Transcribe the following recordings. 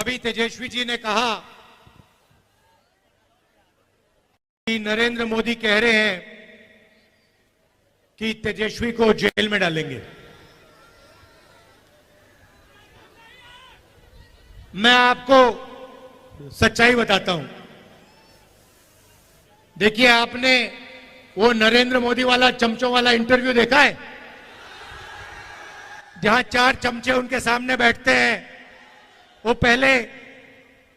अभी तेजस्वी जी ने कहा कि नरेंद्र मोदी कह रहे हैं कि तेजस्वी को जेल में डालेंगे। मैं आपको सच्चाई बताता हूं। देखिए, आपने वो नरेंद्र मोदी वाला चमचों वाला इंटरव्यू देखा है, जहां 4 चमचे उनके सामने बैठते हैं। वो पहले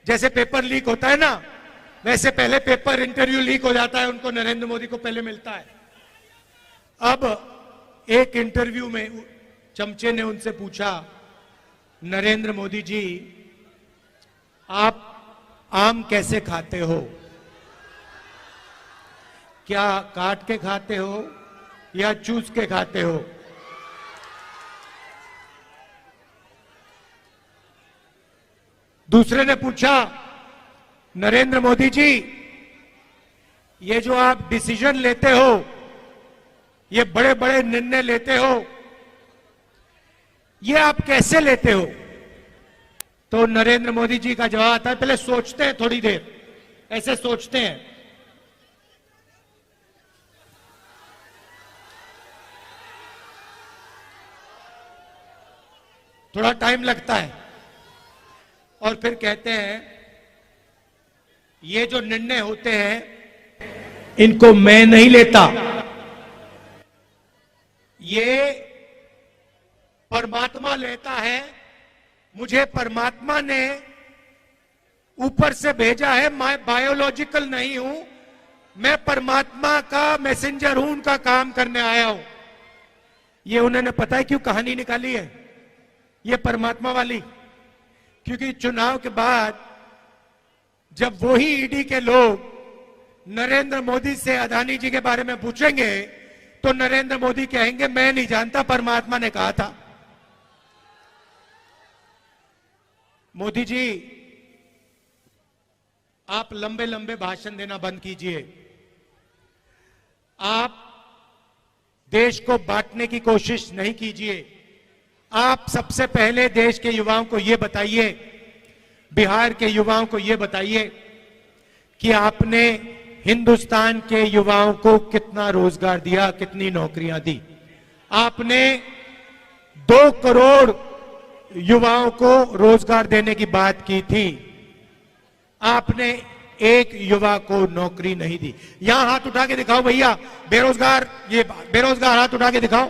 जैसे पेपर लीक होता है ना, वैसे पहले पेपर इंटरव्यू लीक हो जाता है, उनको नरेंद्र मोदी को पहले मिलता है। अब एक इंटरव्यू में चमचे ने उनसे पूछा, नरेंद्र मोदी जी, आप आम कैसे खाते हो? क्या काट के खाते हो या चूस के खाते हो? दूसरे ने पूछा, नरेंद्र मोदी जी, ये जो आप डिसीजन लेते हो, ये बड़े बड़े निर्णय लेते हो, ये आप कैसे लेते हो? तो नरेंद्र मोदी जी का जवाब आता है, पहले सोचते हैं थोड़ी देर, ऐसे सोचते हैं। थोड़ा टाइम लगता है और फिर कहते हैं, ये जो निर्णय होते हैं इनको मैं नहीं लेता, ये परमात्मा लेता है। मुझे परमात्मा ने ऊपर से भेजा है, मैं बायोलॉजिकल नहीं हूं, मैं परमात्मा का मैसेंजर हूं, उनका काम करने आया हूं। ये उन्होंने पता है क्यों कहानी निकाली है, ये परमात्मा वाली? क्योंकि चुनाव के बाद जब वही ईडी के लोग नरेंद्र मोदी से अदानी जी के बारे में पूछेंगे तो नरेंद्र मोदी कहेंगे, मैं नहीं जानता, परमात्मा ने कहा था। मोदी जी, आप लंबे लंबे भाषण देना बंद कीजिए। आप देश को बांटने की कोशिश नहीं कीजिए। आप सबसे पहले देश के युवाओं को यह बताइए, बिहार के युवाओं को यह बताइए कि आपने हिंदुस्तान के युवाओं को कितना रोजगार दिया, कितनी नौकरियां दी। आपने 2 करोड़ युवाओं को रोजगार देने की बात की थी, आपने एक युवा को नौकरी नहीं दी। यहां हाथ उठा के दिखाओ भैया, बेरोजगार, ये बेरोजगार हाथ उठा के दिखाओ।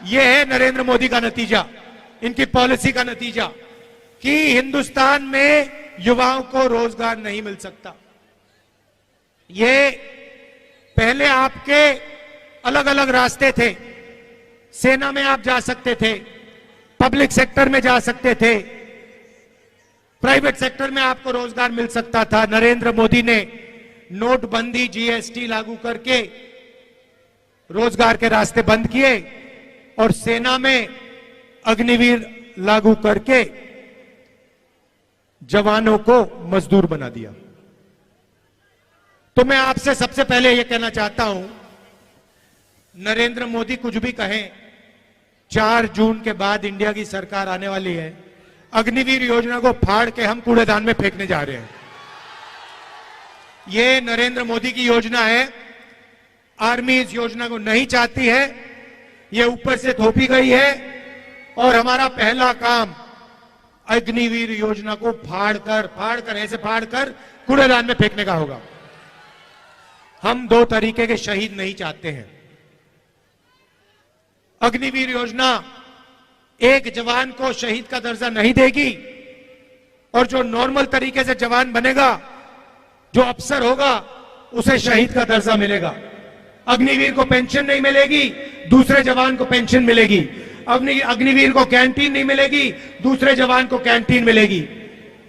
ये है नरेंद्र मोदी का नतीजा, इनकी पॉलिसी का नतीजा कि हिंदुस्तान में युवाओं को रोजगार नहीं मिल सकता। ये पहले आपके अलग अलग रास्ते थे। सेना में आप जा सकते थे, पब्लिक सेक्टर में जा सकते थे, प्राइवेट सेक्टर में आपको रोजगार मिल सकता था। नरेंद्र मोदी ने नोटबंदी, जीएसटी लागू करके रोजगार के रास्ते बंद किए और सेना में अग्निवीर लागू करके जवानों को मजदूर बना दिया। तो मैं आपसे सबसे पहले यह कहना चाहता हूं, नरेंद्र मोदी कुछ भी कहें, 4 जून के बाद इंडिया की सरकार आने वाली है। अग्निवीर योजना को फाड़ के हम कूड़ेदान में फेंकने जा रहे हैं। यह नरेंद्र मोदी की योजना है। आर्मी इस योजना को नहीं चाहती है, यह ऊपर से थोपी गई है और हमारा पहला काम अग्निवीर योजना को फाड़ कर कूड़ेदान में फेंकने का होगा। हम 2 तरीके के शहीद नहीं चाहते हैं। अग्निवीर योजना एक जवान को शहीद का दर्जा नहीं देगी और जो नॉर्मल तरीके से जवान बनेगा, जो अफसर होगा, उसे शहीद का दर्जा मिलेगा। अग्निवीर को पेंशन नहीं मिलेगी, दूसरे जवान को पेंशन मिलेगी। अग्निवीर को कैंटीन नहीं मिलेगी, दूसरे जवान को कैंटीन मिलेगी।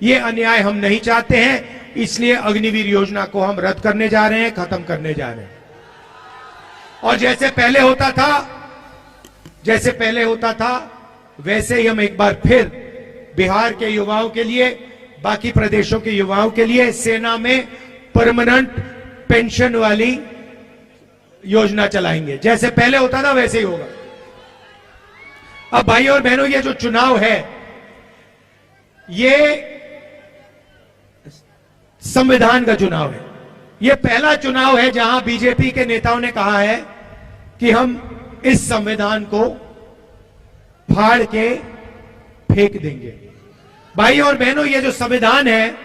ये अन्याय हम नहीं चाहते हैं, इसलिए अग्निवीर योजना को हम रद्द करने जा रहे हैं, खत्म करने जा रहे हैं। और जैसे पहले होता था वैसे ही हम एक बार फिर बिहार के युवाओं के लिए, बाकी प्रदेशों के युवाओं के लिए सेना में परमानेंट पेंशन वाली योजना चलाएंगे। जैसे पहले होता था वैसे ही होगा। अब भाई और बहनों, ये जो चुनाव है, ये संविधान का चुनाव है। यह पहला चुनाव है जहां बीजेपी के नेताओं ने कहा है कि हम इस संविधान को फाड़ के फेंक देंगे। भाई और बहनों, ये जो संविधान है,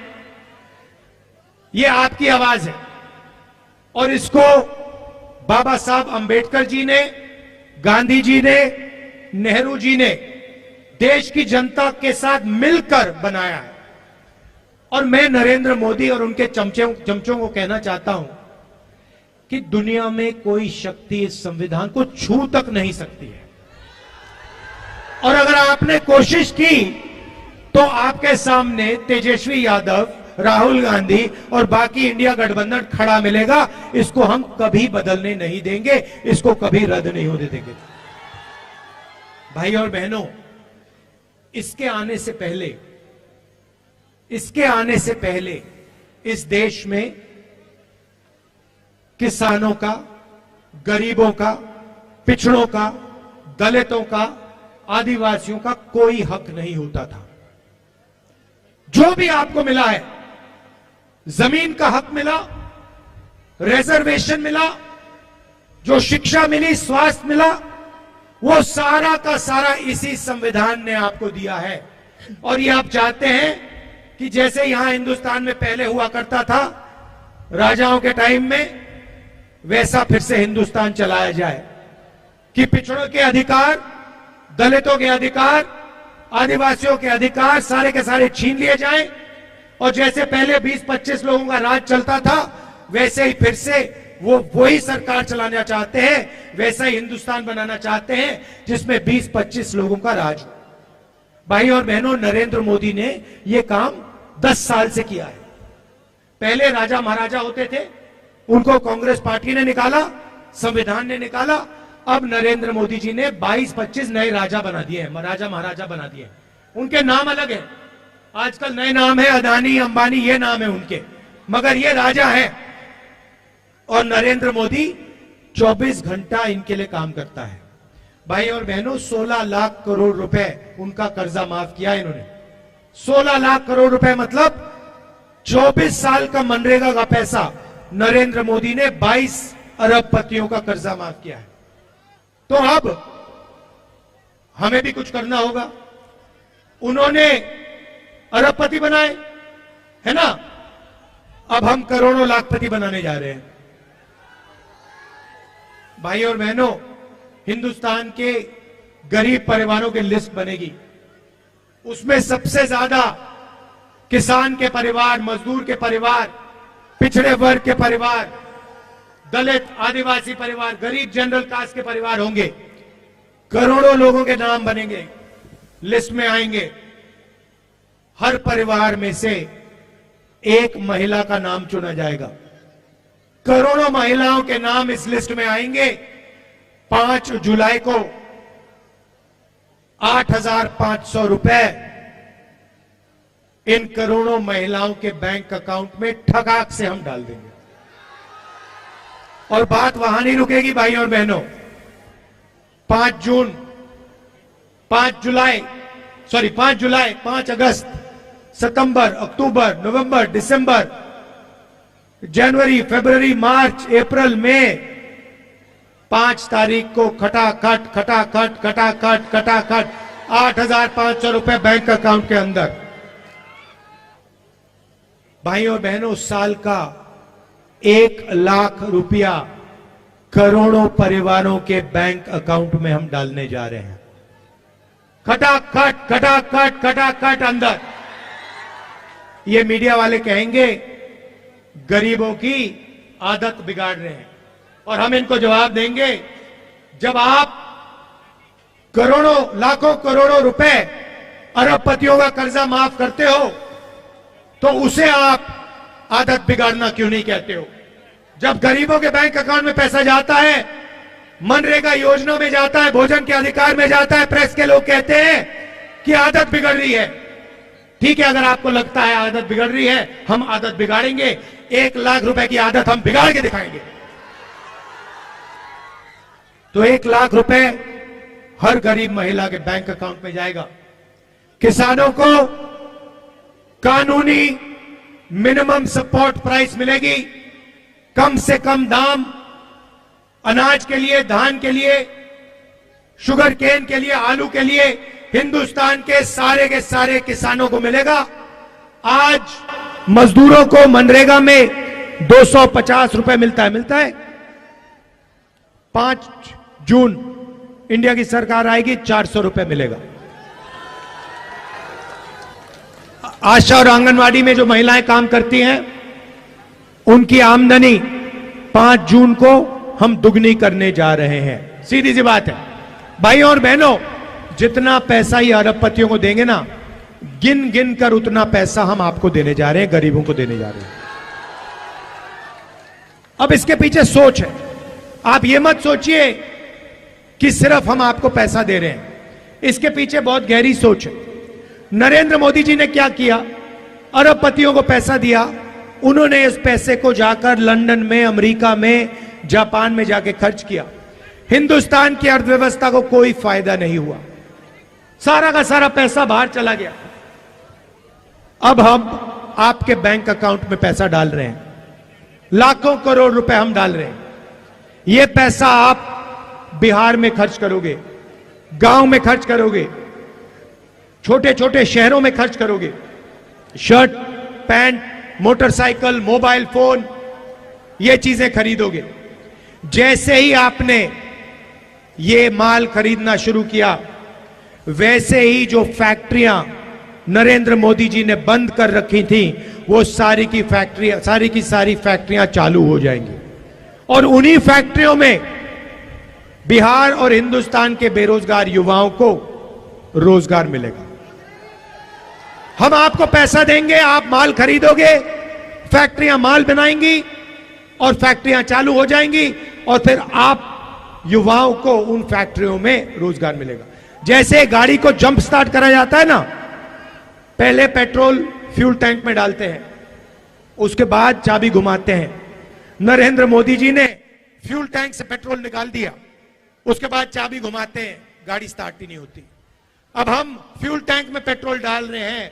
ये आपकी आवाज है और इसको बाबा साहब अंबेडकर जी ने, गांधी जी ने, नेहरू जी ने देश की जनता के साथ मिलकर बनाया है। और मैं नरेंद्र मोदी और उनके चमचों को कहना चाहता हूं कि दुनिया में कोई शक्ति इस संविधान को छू तक नहीं सकती है। और अगर आपने कोशिश की तो आपके सामने तेजस्वी यादव, राहुल गांधी और बाकी इंडिया गठबंधन खड़ा मिलेगा। इसको हम कभी बदलने नहीं देंगे, इसको कभी रद्द नहीं होने देंगे। भाई और बहनों, इसके आने से पहले इस देश में किसानों का, गरीबों का, पिछड़ों का, दलितों का, आदिवासियों का कोई हक नहीं होता था। जो भी आपको मिला है, जमीन का हक मिला, रिजर्वेशन मिला, जो शिक्षा मिली, स्वास्थ्य मिला, वो सारा का सारा इसी संविधान ने आपको दिया है। और ये आप चाहते हैं कि जैसे यहां हिंदुस्तान में पहले हुआ करता था राजाओं के टाइम में, वैसा फिर से हिंदुस्तान चलाया जाए कि पिछड़ों के अधिकार, दलितों के अधिकार, आदिवासियों के अधिकार सारे के सारे छीन लिए जाएं। और जैसे पहले 20-25 लोगों का राज चलता था, वैसे ही फिर से वही सरकार चलाना चाहते हैं, वैसा ही हिंदुस्तान बनाना चाहते हैं जिसमें 20-25 लोगों का राज हो। भाई और बहनों, नरेंद्र मोदी ने यह काम 10 साल से किया है। पहले राजा महाराजा होते थे, उनको कांग्रेस पार्टी ने निकाला, संविधान ने निकाला। अब नरेंद्र मोदी जी ने 22-25 नए राजा बना दिए हैं, राजा महाराजा बना दिए हैं। उनके नाम अलग है, आजकल नए नाम है, अदानी, अंबानी, ये नाम है उनके, मगर ये राजा है। और नरेंद्र मोदी 24 घंटा इनके लिए काम करता है। भाई और बहनों, 16 लाख करोड़ रुपए उनका कर्जा माफ किया इन्होंने। 16 लाख करोड़ रुपए मतलब 24 साल का मनरेगा का पैसा नरेंद्र मोदी ने 22 अरबपतियों का कर्जा माफ किया है। तो अब हमें भी कुछ करना होगा। उन्होंने अरबपति बनाए, है ना, अब हम करोड़ों लाखपति बनाने जा रहे हैं। भाई और बहनों, हिंदुस्तान के गरीब परिवारों की लिस्ट बनेगी, उसमें सबसे ज्यादा किसान के परिवार, मजदूर के परिवार, पिछड़े वर्ग के परिवार, दलित, आदिवासी परिवार, गरीब जनरल कास्ट के परिवार होंगे। करोड़ों लोगों के नाम बनेंगे, लिस्ट में आएंगे। हर परिवार में से एक महिला का नाम चुना जाएगा। करोड़ों महिलाओं के नाम इस लिस्ट में आएंगे। 5 जुलाई को 8,500 रुपए इन करोड़ों महिलाओं के बैंक अकाउंट में ठगाक से हम डाल देंगे। और बात वहां नहीं रुकेगी भाई और बहनों। 5 जुलाई, 5 अगस्त, सितंबर, अक्टूबर, नवंबर, दिसंबर, जनवरी, फरवरी, मार्च, अप्रैल, मई, 5 तारीख को खटाखट 8,500 रुपए बैंक अकाउंट के अंदर। भाई और बहनों, साल का 1 लाख रुपया करोड़ों परिवारों के बैंक अकाउंट में हम डालने जा रहे हैं। खटाखट अंदर। ये मीडिया वाले कहेंगे गरीबों की आदत बिगाड़ रहे हैं, और हम इनको जवाब देंगे, जब आप करोड़ों, लाखों करोड़ों रुपए अरबपतियों का कर्जा माफ करते हो, तो उसे आप आदत बिगाड़ना क्यों नहीं कहते हो? जब गरीबों के बैंक अकाउंट में पैसा जाता है, मनरेगा योजना में जाता है, भोजन के अधिकार में जाता है, प्रेस के लोग कहते हैं कि आदत बिगड़ रही है। ठीक है, अगर आपको लगता है आदत बिगड़ रही है, हम आदत बिगाड़ेंगे। 1 लाख रुपए की आदत हम बिगाड़ के दिखाएंगे। तो 1 लाख रुपए हर गरीब महिला के बैंक अकाउंट में जाएगा। किसानों को कानूनी मिनिमम सपोर्ट प्राइस मिलेगी, कम से कम दाम अनाज के लिए, धान के लिए, शुगर केन के लिए, आलू के लिए हिंदुस्तान के सारे किसानों को मिलेगा। आज मजदूरों को मनरेगा में 250 रुपए मिलता है। 5 जून इंडिया की सरकार आएगी, 400 रुपए मिलेगा। आशा और आंगनवाड़ी में जो महिलाएं काम करती हैं, उनकी आमदनी 5 जून को हम दुगनी करने जा रहे हैं। सीधी सी बात है भाइयों और बहनों, जितना पैसा ये अरबपतियों को देंगे ना, गिन गिन कर उतना पैसा हम आपको देने जा रहे हैं, गरीबों को देने जा रहे हैं। अब इसके पीछे सोच है, आप ये मत सोचिए कि सिर्फ हम आपको पैसा दे रहे हैं, इसके पीछे बहुत गहरी सोच है। नरेंद्र मोदी जी ने क्या किया, अरबपतियों को पैसा दिया, उन्होंने इस पैसे को जाकर लंदन में, अमेरिका में, जापान में जाके खर्च किया। हिंदुस्तान की अर्थव्यवस्था को कोई फायदा नहीं हुआ, सारा का सारा पैसा बाहर चला गया। अब हम आपके बैंक अकाउंट में पैसा डाल रहे हैं, लाखों करोड़ रुपए हम डाल रहे हैं। यह पैसा आप बिहार में खर्च करोगे, गांव में खर्च करोगे, छोटे छोटे शहरों में खर्च करोगे, shirt, pant, motorcycle, mobile phone, ये चीजें खरीदोगे। जैसे ही आपने ये माल खरीदना शुरू किया, वैसे ही जो फैक्ट्रियां नरेंद्र मोदी जी ने बंद कर रखी थी, वो सारी की सारी फैक्ट्रियां चालू हो जाएंगी। और उन्हीं फैक्ट्रियों में बिहार और हिंदुस्तान के बेरोजगार युवाओं को रोजगार मिलेगा। हम आपको पैसा देंगे, आप माल खरीदोगे, फैक्ट्रियां माल बनाएंगी और फैक्ट्रियां चालू हो जाएंगी, और फिर आप युवाओं को उन फैक्ट्रियों में रोजगार मिलेगा। जैसे गाड़ी को जंप स्टार्ट करा जाता है ना, पहले पेट्रोल फ्यूल टैंक में डालते हैं, उसके बाद चाबी घुमाते हैं। नरेंद्र मोदी जी ने फ्यूल टैंक से पेट्रोल निकाल दिया, उसके बाद चाबी घुमाते हैं, गाड़ी स्टार्ट ही नहीं होती। अब हम फ्यूल टैंक में पेट्रोल डाल रहे हैं,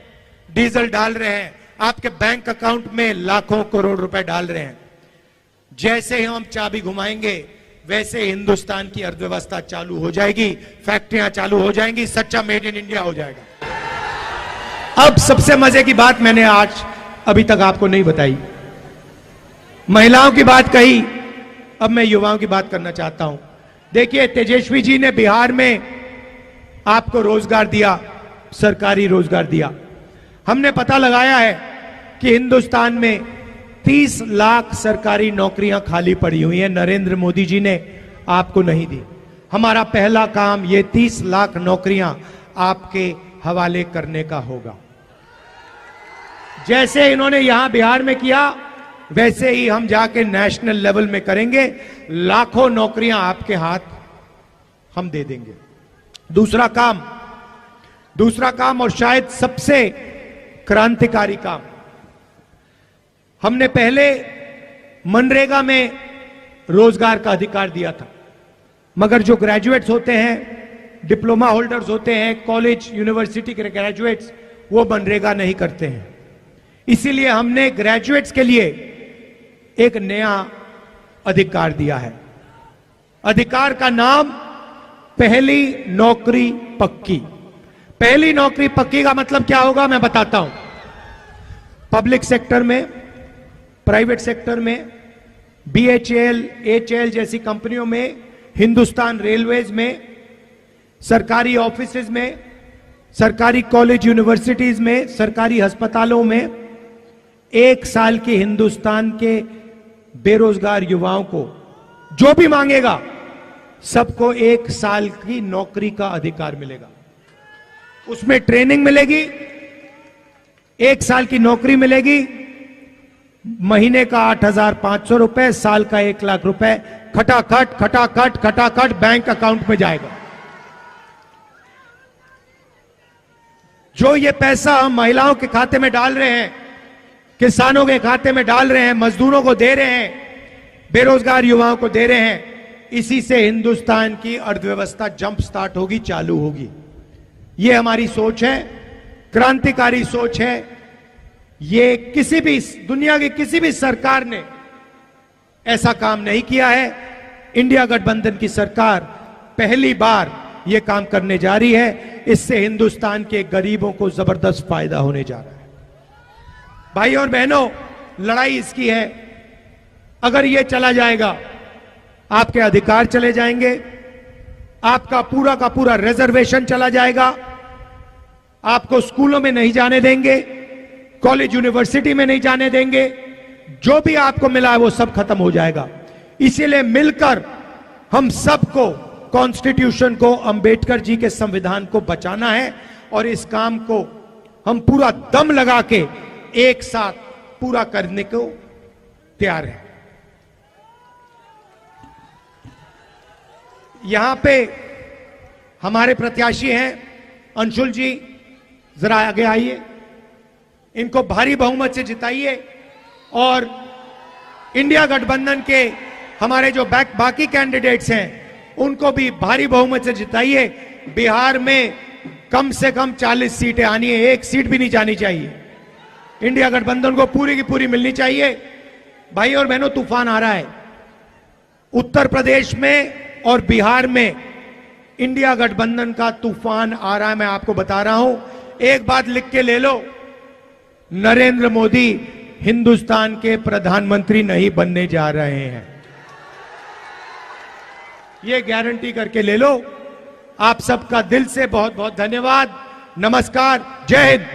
डीजल डाल रहे हैं, आपके बैंक अकाउंट में लाखों करोड़ रुपए डाल रहे हैं। जैसे ही हम चाबी घुमाएंगे, वैसे हिंदुस्तान की अर्थव्यवस्था चालू हो जाएगी, फैक्ट्रियां चालू हो जाएंगी, सच्चा मेड इन इंडिया हो जाएगा। अब सबसे मजे की बात मैंने आज अभी तक आपको नहीं बताई, महिलाओं की बात कही, अब मैं युवाओं की बात करना चाहता हूं। देखिए, तेजस्वी जी ने बिहार में आपको रोजगार दिया, सरकारी रोजगार दिया। हमने पता लगाया है कि हिंदुस्तान में 30 लाख सरकारी नौकरियां खाली पड़ी हुई हैं, नरेंद्र मोदी जी ने आपको नहीं दी। हमारा पहला काम ये 30 लाख नौकरियां आपके हवाले करने का होगा। जैसे इन्होंने यहां बिहार में किया, वैसे ही हम जाके नेशनल लेवल में करेंगे, लाखों नौकरियां आपके हाथ हम दे देंगे। दूसरा काम और शायद सबसे क्रांतिकारी काम, हमने पहले मनरेगा में रोजगार का अधिकार दिया था, मगर जो ग्रेजुएट्स होते हैं, डिप्लोमा होल्डर्स होते हैं, कॉलेज यूनिवर्सिटी के ग्रेजुएट्स, वो मनरेगा नहीं करते हैं। इसीलिए हमने ग्रेजुएट्स के लिए एक नया अधिकार दिया है। अधिकार का नाम पहली नौकरी पक्की। पहली नौकरी पक्की का मतलब क्या होगा, मैं बताता हूं। पब्लिक सेक्टर में, प्राइवेट सेक्टर में, BHEL, HAL जैसी कंपनियों में, हिंदुस्तान रेलवेज में, सरकारी ऑफिसेज में, सरकारी कॉलेज यूनिवर्सिटीज में, सरकारी अस्पतालों में 1 साल के हिंदुस्तान के बेरोजगार युवाओं को जो भी मांगेगा, सबको 1 साल की नौकरी का अधिकार मिलेगा। उसमें ट्रेनिंग मिलेगी, 1 साल की नौकरी मिलेगी, महीने का 8,500 रुपए, साल का 1 लाख रुपए खटाखट बैंक अकाउंट में जाएगा। जो ये पैसा हम महिलाओं के खाते में डाल रहे हैं, किसानों के खाते में डाल रहे हैं, मजदूरों को दे रहे हैं, बेरोजगार युवाओं को दे रहे हैं, इसी से हिंदुस्तान की अर्थव्यवस्था जंप स्टार्ट होगी, चालू होगी। ये हमारी सोच है, क्रांतिकारी सोच है। ये किसी भी दुनिया की किसी भी सरकार ने ऐसा काम नहीं किया है। इंडिया गठबंधन की सरकार पहली बार यह काम करने जा रही है। इससे हिंदुस्तान के गरीबों को जबरदस्त फायदा होने जा रहा है। भाई और बहनों, लड़ाई इसकी है, अगर यह चला जाएगा आपके अधिकार चले जाएंगे, आपका पूरा का पूरा रिजर्वेशन चला जाएगा, आपको स्कूलों में नहीं जाने देंगे, कॉलेज यूनिवर्सिटी में नहीं जाने देंगे, जो भी आपको मिला है वो सब खत्म हो जाएगा। इसीलिए मिलकर हम सबको कॉन्स्टिट्यूशन को, अंबेडकर जी के संविधान को बचाना है और इस काम को हम पूरा दम लगा के एक साथ पूरा करने को तैयार हैं। यहां पे हमारे प्रत्याशी हैं अंशुल जी, जरा आगे आइए, इनको भारी बहुमत से जिताइए और इंडिया गठबंधन के हमारे जो बाकी कैंडिडेट्स हैं उनको भी भारी बहुमत से जिताइए। बिहार में कम से कम 40 सीटें आनी है, एक सीट भी नहीं जानी चाहिए। इंडिया गठबंधन को पूरी की पूरी मिलनी चाहिए। भाई और बहनों, तूफान आ रहा है उत्तर प्रदेश में और बिहार में, इंडिया गठबंधन का तूफान आ रहा है। मैं आपको बता रहा हूं, एक बात लिख के ले लो, नरेंद्र मोदी हिंदुस्तान के प्रधानमंत्री नहीं बनने जा रहे हैं, ये गारंटी करके ले लो। आप सबका दिल से बहुत बहुत धन्यवाद। नमस्कार, जय हिंद।